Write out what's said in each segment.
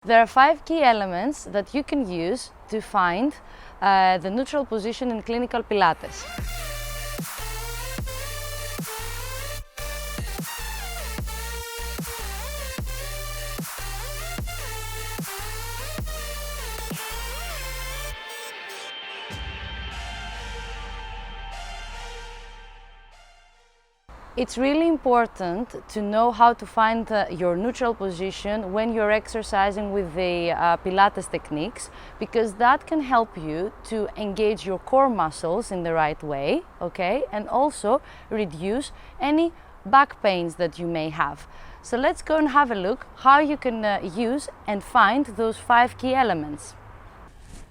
There are 5 key elements that you can use to find the neutral position in clinical Pilates. It's really important to know how to find your neutral position when you're exercising with the Pilates techniques, because that can help you to engage your core muscles in the right way, okay? And also reduce any back pains that you may have. So let's go and have a look how you can use and find those 5 key elements.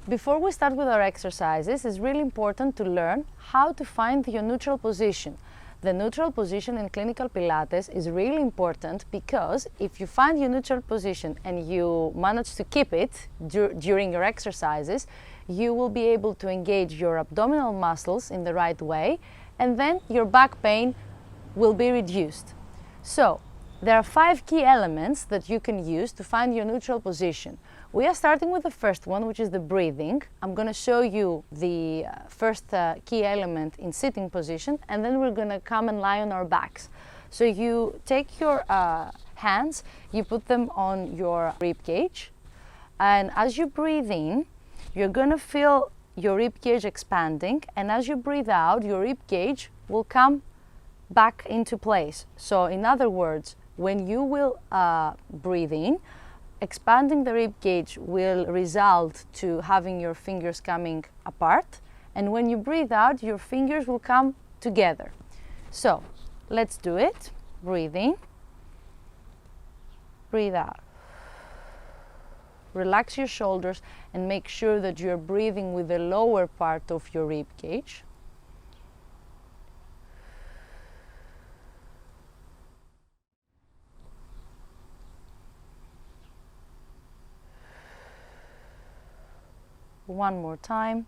Before we start with our exercises, it's really important to learn how to find your neutral position. The neutral position in clinical Pilates is really important because if you find your neutral position and you manage to keep it during your exercises, you will be able to engage your abdominal muscles in the right way, and then your back pain will be reduced. So, there are 5 key elements that you can use to find your neutral position. We are starting with the first one, which is the breathing. I'm going to show you the first key element in sitting position, and then we're going to come and lie on our backs. So you take your hands, you put them on your rib cage, and as you breathe in, you're going to feel your rib cage expanding, and as you breathe out, your rib cage will come back into place. So in other words, when you will breathe in, expanding the rib cage will result to having your fingers coming apart, and when you breathe out, your fingers will come together. So let's do it. Breathe in, breathe out. Relax your shoulders and make sure that you're breathing with the lower part of your rib cage. One more time.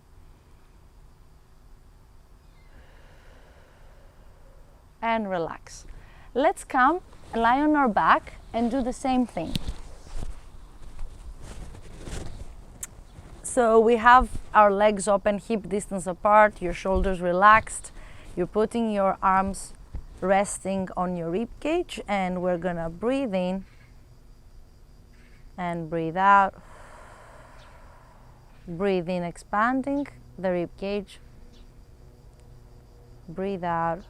And relax. Let's come, lie on our back and do the same thing. So we have our legs open, hip distance apart, your shoulders relaxed. You're putting your arms resting on your rib cage, and we're gonna breathe in and breathe out. Breathe in, expanding the rib cage. Breathe out.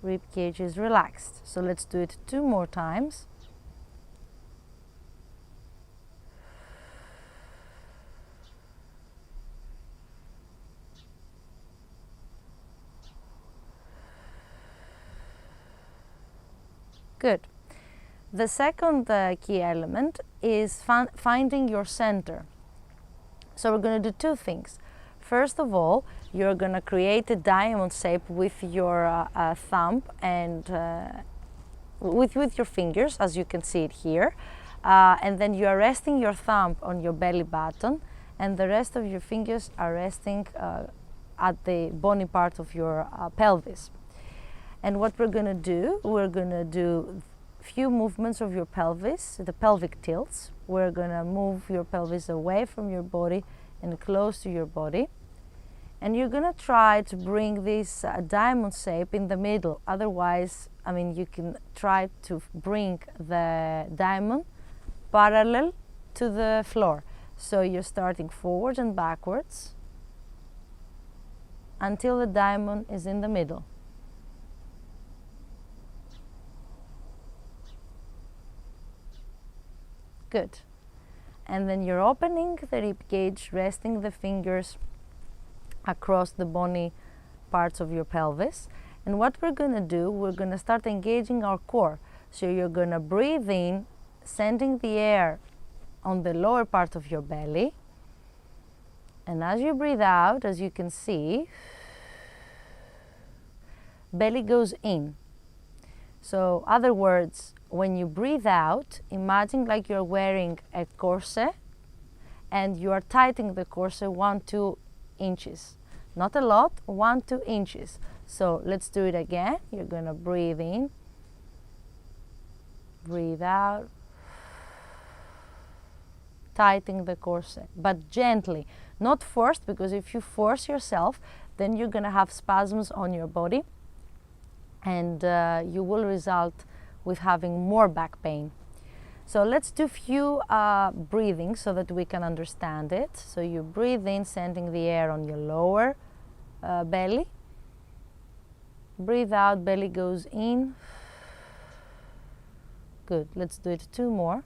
Rib cage is relaxed. So let's do it 2 more times. Good. The second key element is finding your center. So we're going to do 2 things. First of all, you're going to create a diamond shape with your thumb and with your fingers, as you can see it here. And then you are resting your thumb on your belly button, and the rest of your fingers are resting at the bony part of your pelvis. And what we're going to do, we're going to do few movements of your pelvis, the pelvic tilts. We're going to move your pelvis away from your body and close to your body. And you're going to try to bring this diamond shape in the middle. Otherwise, you can try to bring the diamond parallel to the floor. So you're starting forwards and backwards until the diamond is in the middle. Good. And then you're opening the rib cage, resting the fingers across the bony parts of your pelvis. And what we're going to do, we're going to start engaging our core. So you're going to breathe in, sending the air on the lower part of your belly. And as you breathe out, as you can see, belly goes in. So, other words, when you breathe out, imagine like you're wearing a corset and you are tightening the corset 1-2 inches. Not a lot, 1-2 inches. So let's do it again. You're going to breathe in, breathe out, tightening the corset, but gently, not forced, because if you force yourself, then you're going to have spasms on your body, and you will result with having more back pain. So let's do a few breathing so that we can understand it. So you breathe in, sending the air on your lower belly. Breathe out, belly goes in. Good, let's do it 2 more.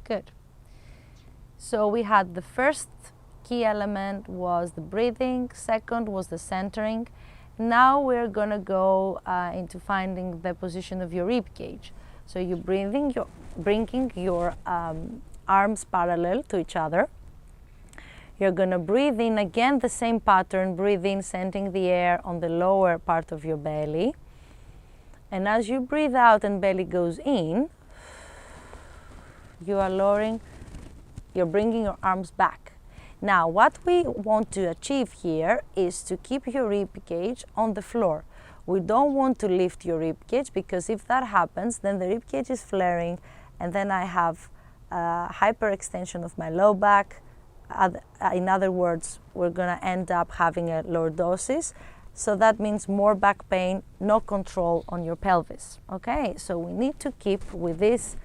Good. So we had the first key element was the breathing, second was the centering. Now we're going to go into finding the position of your rib cage. So you're bringing your arms parallel to each other. You're going to breathe in again, the same pattern, breathe in, sending the air on the lower part of your belly. And as you breathe out and belly goes in, you are lowering, you're bringing your arms back. Now, what we want to achieve here is to keep your rib cage on the floor. We don't want to lift your rib cage, because if that happens, then the rib cage is flaring, and then I have hyperextension of my low back. In other words, we're going to end up having a lordosis. So that means more back pain, no control on your pelvis. Okay, so we need to keep with this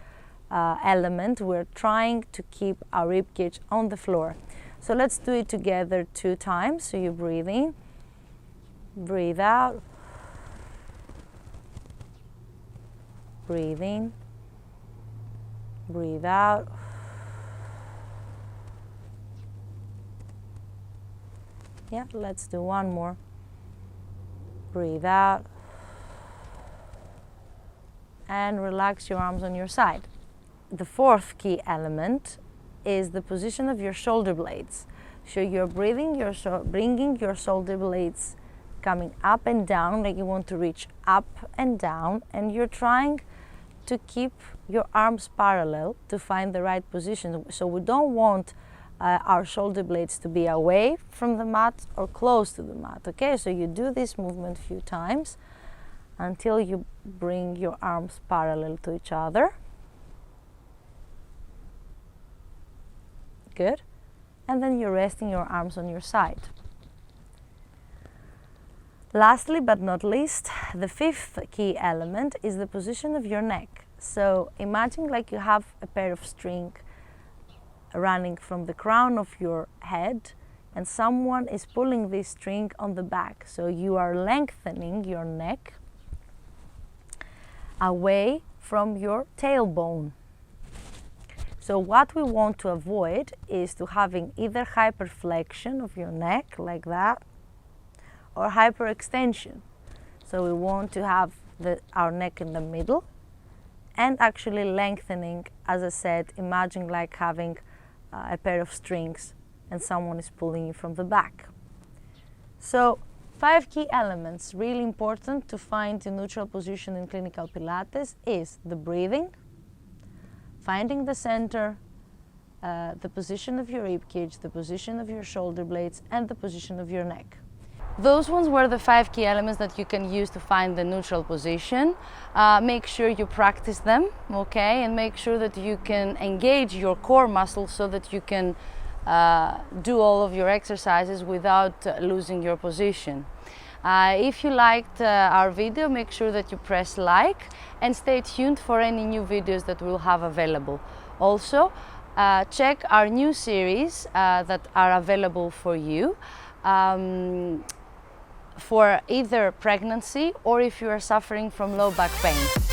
element, we're trying to keep our rib cage on the floor. So let's do it together 2 times. So you breathe in, breathe out, breathe in, breathe out. Yeah, let's do 1 more. Breathe out and relax your arms on your side. The 4th key element is the position of your shoulder blades. So you're bringing your shoulder blades coming up and down, like you want to reach up and down, and you're trying to keep your arms parallel to find the right position. So we don't want our shoulder blades to be away from the mat or close to the mat. Okay, so you do this movement a few times until you bring your arms parallel to each other. Good. And then you're resting your arms on your side. Lastly but not least, the 5th key element is the position of your neck. So imagine like you have a pair of string running from the crown of your head, and someone is pulling this string on the back. So you are lengthening your neck away from your tailbone. So what we want to avoid is to having either hyperflexion of your neck like that, or hyperextension. So we want to have our neck in the middle, and actually lengthening, as I said, imagine like having a pair of strings and someone is pulling you from the back. So 5 key elements, really important to find a neutral position in clinical Pilates, is the breathing, finding the center, the position of your rib cage, the position of your shoulder blades, and the position of your neck. Those ones were the 5 key elements that you can use to find the neutral position. Make sure you practice them, okay, and make sure that you can engage your core muscles so that you can do all of your exercises without losing your position. If you liked our video, make sure that you press like and stay tuned for any new videos that we'll have available. Also, check our new series that are available for you for either pregnancy or if you are suffering from low back pain.